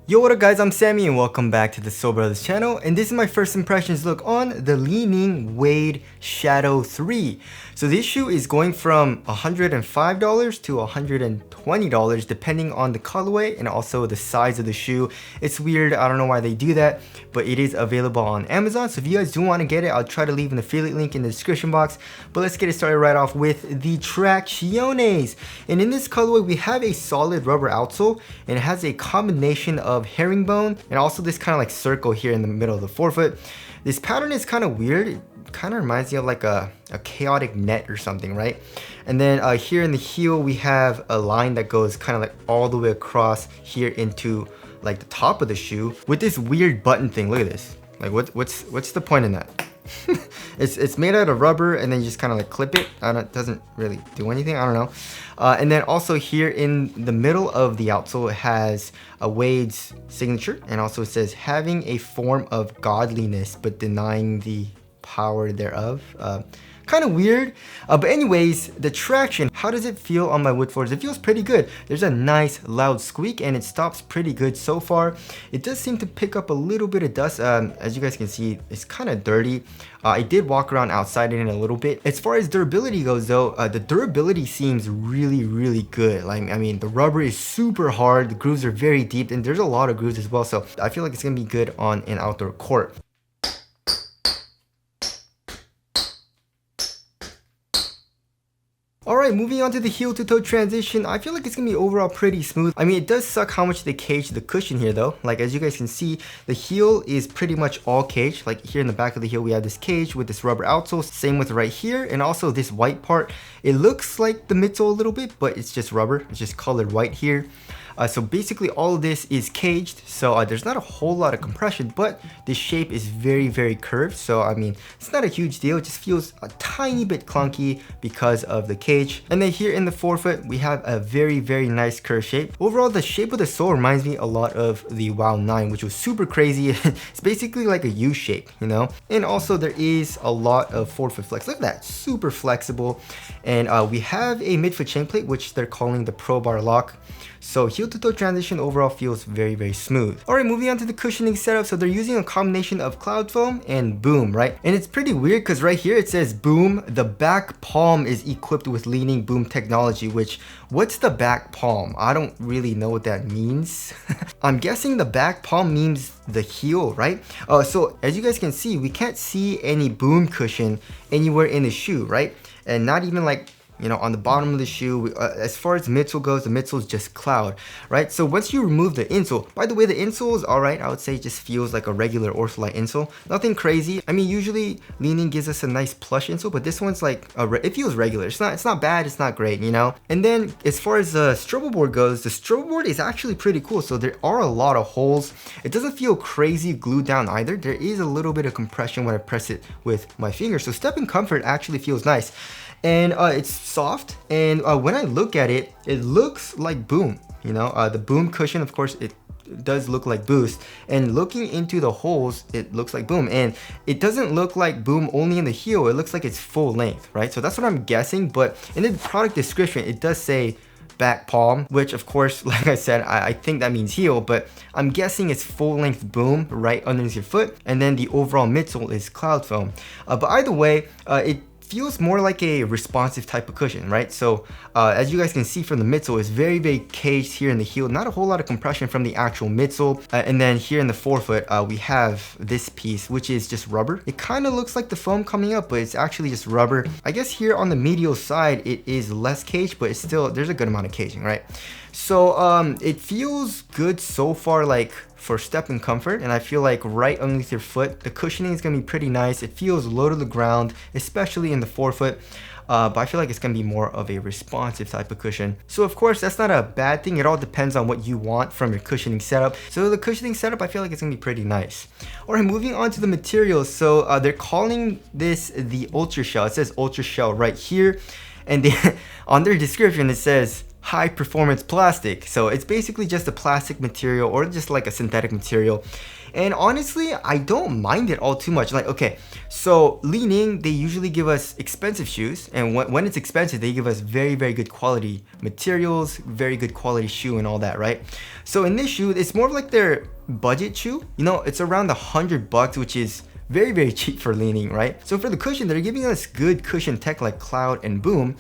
Yo, what up guys, I'm Sammy and welcome back to the Soul Brothers channel, and this is my first impressions look on the Li Ning Wade Shadow 3. So this shoe is going from $105 to $120 depending on the colorway and also the size of the shoe. It's weird, I don't know why they do that, but it is available on Amazon. So if you guys do want to get it, I'll try to leave an affiliate link in the description box. But let's get it started right off with the Tracciones. And in this colorway, we have a solid rubber outsole and it has a combination of herringbone and also this kind of like circle here in the middle of the forefoot. This pattern is kind of weird. It kind of reminds me of like a chaotic net or something, right? And then here in the heel, we have a line that goes kind of like all the way across here into like the top of the shoe with this weird button thing. Look at this. Like what's the point in that? it's made out of rubber and then you just kind of like clip it. It doesn't really do anything, I don't know. And then also here in the middle of the outsole, it has a Wade's signature, and also it says having a form of godliness but denying the power thereof. Kind of weird, but anyways, the traction, how does it feel on my wood floors? It feels pretty good. There's a nice loud squeak and it stops pretty good so far. It does seem to pick up a little bit of dust. As you guys can see, it's kind of dirty. I did walk around outside in it a little bit. As far as durability goes though, the durability seems really good. Like, I mean, the rubber is super hard, the grooves are very deep, and there's a lot of grooves as well, so I feel like it's gonna be good on an outdoor court. Alright, moving on to the heel to toe transition, I feel like it's going to be overall pretty smooth. I mean, it does suck how much they caged the cushion here though. Like, as you guys can see, the heel is pretty much all caged. Like here in the back of the heel, we have this cage with this rubber outsole. Same with right here, and also this white part. It looks like the midsole a little bit, but it's just rubber. It's just colored white here. So basically all of this is caged, so there's not a whole lot of compression, but this shape is very curved. So I mean, it's not a huge deal. It just feels a tiny bit clunky because of the cage. And then here in the forefoot, we have a very nice curved shape. Overall, the shape of the sole reminds me a lot of the WOW 9, which was super crazy. It's basically like a U shape, you know? And also there is a lot of forefoot flex. Look at that, super flexible. And we have a midfoot chain plate, which they're calling the Pro Bar Lock. So heel to toe transition overall feels very smooth. Alright, moving on to the cushioning setup. So they're using a combination of cloud foam and boom, right? And it's pretty weird because right here it says boom. The back palm is equipped with Li Ning boom technology, which, what's the back palm? I don't really know what that means. I'm guessing the back palm means the heel, right? So as you guys can see, we can't see any boom cushion anywhere in the shoe, right? And not even like, you know, on the bottom of the shoe. As far as midsole goes, the midsole is just cloud, right? So once you remove the insole, by the way, the insole is alright. I would say it just feels like a regular Ortholite insole. Nothing crazy. I mean, usually Li Ning gives us a nice plush insole, but this one's like, it feels regular. It's not bad, it's not great, you know? And then as far as the strobo board goes, the strobo board is actually pretty cool. So there are a lot of holes. It doesn't feel crazy glued down either. There is a little bit of compression when I press it with my finger. So step in comfort actually feels nice. And it's soft, and when I look at it, it looks like boom. You know, the boom cushion, of course, it does look like boost, and looking into the holes, it looks like boom. And it doesn't look like boom only in the heel, it looks like it's full length, right? So that's what I'm guessing, but in the product description, it does say back palm, which of course, like I said, I think that means heel, but I'm guessing it's full length boom right underneath your foot, and then the overall midsole is cloud foam. But either way, it feels more like a responsive type of cushion, right? So as you guys can see from the midsole, it's very caged here in the heel. Not a whole lot of compression from the actual midsole. And then here in the forefoot, we have this piece, which is just rubber. It kind of looks like the foam coming up, but it's actually just rubber. I guess here on the medial side, it is less caged, but it's still, there's a good amount of caging, right? So it feels good so far, like for step and comfort, and I feel like right underneath your foot, the cushioning is gonna be pretty nice. It feels low to the ground, especially in the forefoot. But I feel like it's gonna be more of a responsive type of cushion. So of course, that's not a bad thing. It all depends on what you want from your cushioning setup. So the cushioning setup, I feel like it's gonna be pretty nice. All right, moving on to the materials. So they're calling this the Ultra Shell. It says Ultra Shell right here. And on their description, it says high performance plastic. So it's basically just a plastic material or just like a synthetic material. And honestly, I don't mind it all too much. Like, okay, so Li Ning, they usually give us expensive shoes. And when it's expensive, they give us very, very good quality materials, very good quality shoe and all that, right? So in this shoe, it's more of like their budget shoe. You know, it's around $100, which is very, very cheap for Li Ning, right? So for the cushion, they're giving us good cushion tech like Cloud and Boom.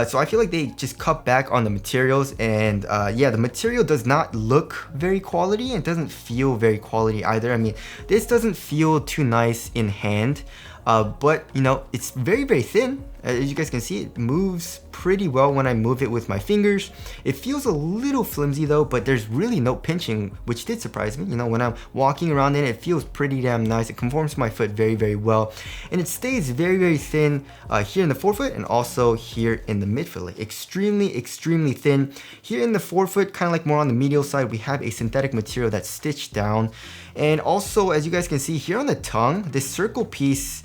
So I feel like they just cut back on the materials, and yeah, the material does not look very quality and doesn't feel very quality either. I mean, this doesn't feel too nice in hand, but you know, it's very, very thin. As you guys can see, it moves pretty well when I move it with my fingers. It feels a little flimsy though, but there's really no pinching, which did surprise me. You know, when I'm walking around in it, it feels pretty damn nice. It conforms to my foot very, very well. And it stays very, very thin here in the forefoot and also here in the midfoot. Like extremely, extremely thin. Here in the forefoot, kind of like more on the medial side, we have a synthetic material that's stitched down. And also, as you guys can see here on the tongue, this circle piece,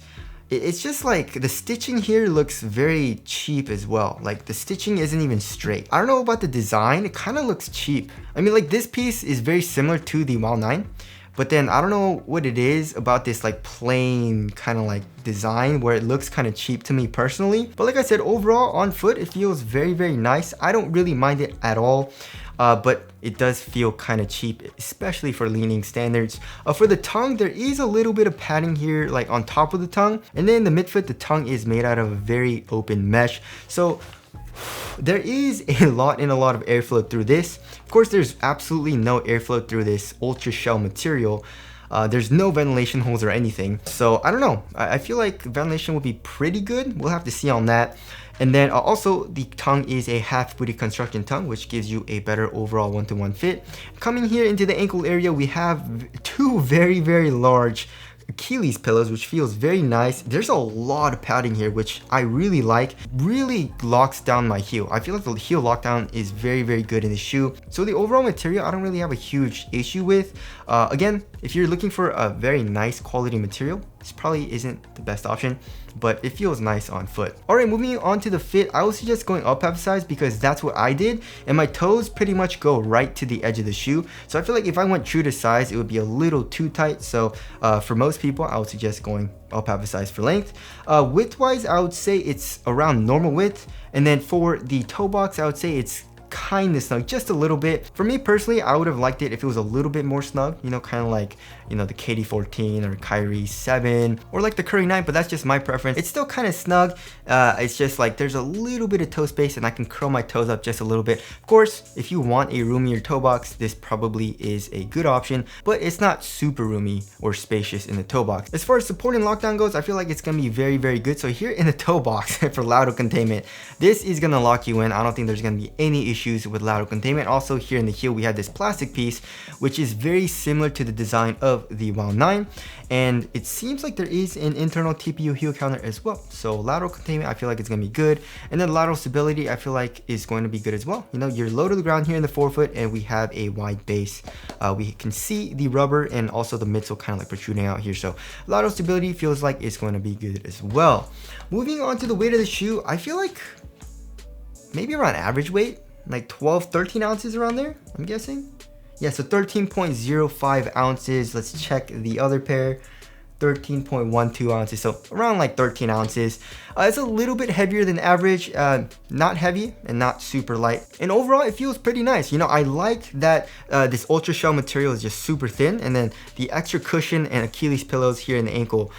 it's just like the stitching here looks very cheap as well. Like the stitching isn't even straight. I don't know about the design, it kind of looks cheap. I mean, like this piece is very similar to the Wow 9, but then I don't know what it is about this like plain kind of like design where it looks kind of cheap to me personally. But like I said, overall on foot, it feels very, very nice. I don't really mind it at all. But it does feel kind of cheap, especially for Li Ning standards. For the tongue, there is a little bit of padding here, like on top of the tongue. And then the midfoot, the tongue is made out of a very open mesh. So there is a lot of airflow through this. Of course, there's absolutely no airflow through this ultra shell material. There's no ventilation holes or anything. So I don't know. I feel like ventilation will be pretty good. We'll have to see on that. And then also the tongue is a half booty construction tongue, which gives you a better overall one-to-one fit. Coming here into the ankle area, we have two very, very large Achilles pillows, which feels very nice. There's a lot of padding here, which I really like. Really locks down my heel. I feel like the heel lockdown is very, very good in the shoe. So the overall material, I don't really have a huge issue with. Again, if you're looking for a very nice quality material, this probably isn't the best option, but it feels nice on foot. All right, moving on to the fit, I would suggest going up half a size because that's what I did, and my toes pretty much go right to the edge of the shoe. So I feel like if I went true to size, it would be a little too tight. So for most people, I would suggest going up half a size for length. Width-wise, I would say it's around normal width, and then for the toe box, I would say it's kind of snug, just a little bit. For me personally, I would have liked it if it was a little bit more snug, you know, kind of like, you know, the KD14 or Kyrie 7 or like the Curry 9, but that's just my preference. It's still kind of snug. It's just like there's a little bit of toe space and I can curl my toes up just a little bit. Of course, if you want a roomier toe box, this probably is a good option, but it's not super roomy or spacious in the toe box. As far as support and lockdown goes, I feel like it's gonna be very, very good. So here in the toe box for lateral containment, this is gonna lock you in. I don't think there's gonna be any issues with lateral containment. Also here in the heel, we have this plastic piece, which is very similar to the design of the Wow 9, and it seems like there is an internal TPU heel counter as well. So lateral containment, I feel like it's gonna be good, and then lateral stability, I feel like is going to be good as well. You know, you're low to the ground here in the forefoot, and we have a wide base. We can see the rubber and also the midsole kind of like protruding out here. So lateral stability feels like it's going to be good as well. Moving on to the weight of the shoe, I feel like maybe around average weight, like 12-13 ounces around there, I'm guessing. Yeah, so 13.05 ounces. Let's check the other pair. 13.12 ounces, so around like 13 ounces. It's a little bit heavier than average, not heavy and not super light. And overall, it feels pretty nice. You know, I like that this ultra shell material is just super thin, and then the extra cushion and Achilles pillows here in the ankle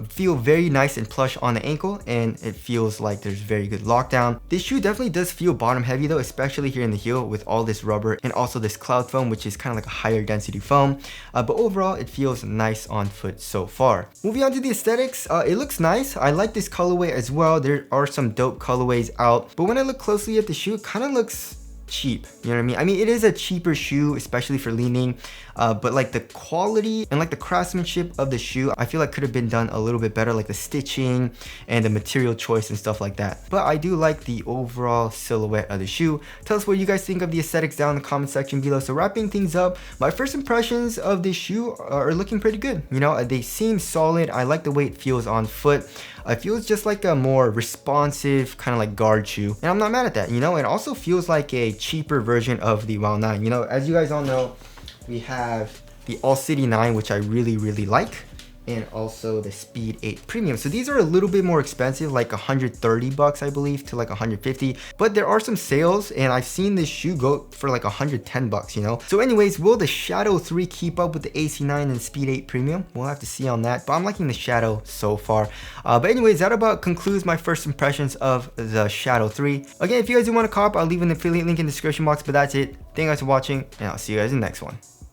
feel very nice and plush on the ankle, and it feels like there's very good lockdown. This shoe definitely does feel bottom heavy though, especially here in the heel with all this rubber and also this cloud foam, which is kind of like a higher density foam. But overall, it feels nice on foot so far. Moving on to the aesthetics, it looks nice. I like this colorway as well. There are some dope colorways out, but when I look closely at the shoe, it kind of looks cheap, you know what I mean? I mean, it is a cheaper shoe, especially for Li Ning, but like the quality and like the craftsmanship of the shoe, I feel like could have been done a little bit better, like the stitching and the material choice and stuff like that. But I do like the overall silhouette of the shoe. Tell us what you guys think of the aesthetics down in the comment section below. So wrapping things up, my first impressions of this shoe are looking pretty good. You know, they seem solid. I like the way it feels on foot. It feels just like a more responsive kind of like guard shoe, and I'm not mad at that. You know, it also feels like a cheaper version of the WOW 9. You know, as you guys all know, we have the All City 9, which I really like, and also the Speed 8 Premium. So these are a little bit more expensive, like 130 bucks, I believe, to like 150. But there are some sales, and I've seen this shoe go for like 110 bucks, you know? So anyways, will the Shadow 3 keep up with the AC9 and Speed 8 Premium? We'll have to see on that, but I'm liking the Shadow so far. But anyways, that about concludes my first impressions of the Shadow 3. Again, if you guys do want to cop, I'll leave an affiliate link in the description box, but that's it. Thank you guys for watching, and I'll see you guys in the next one.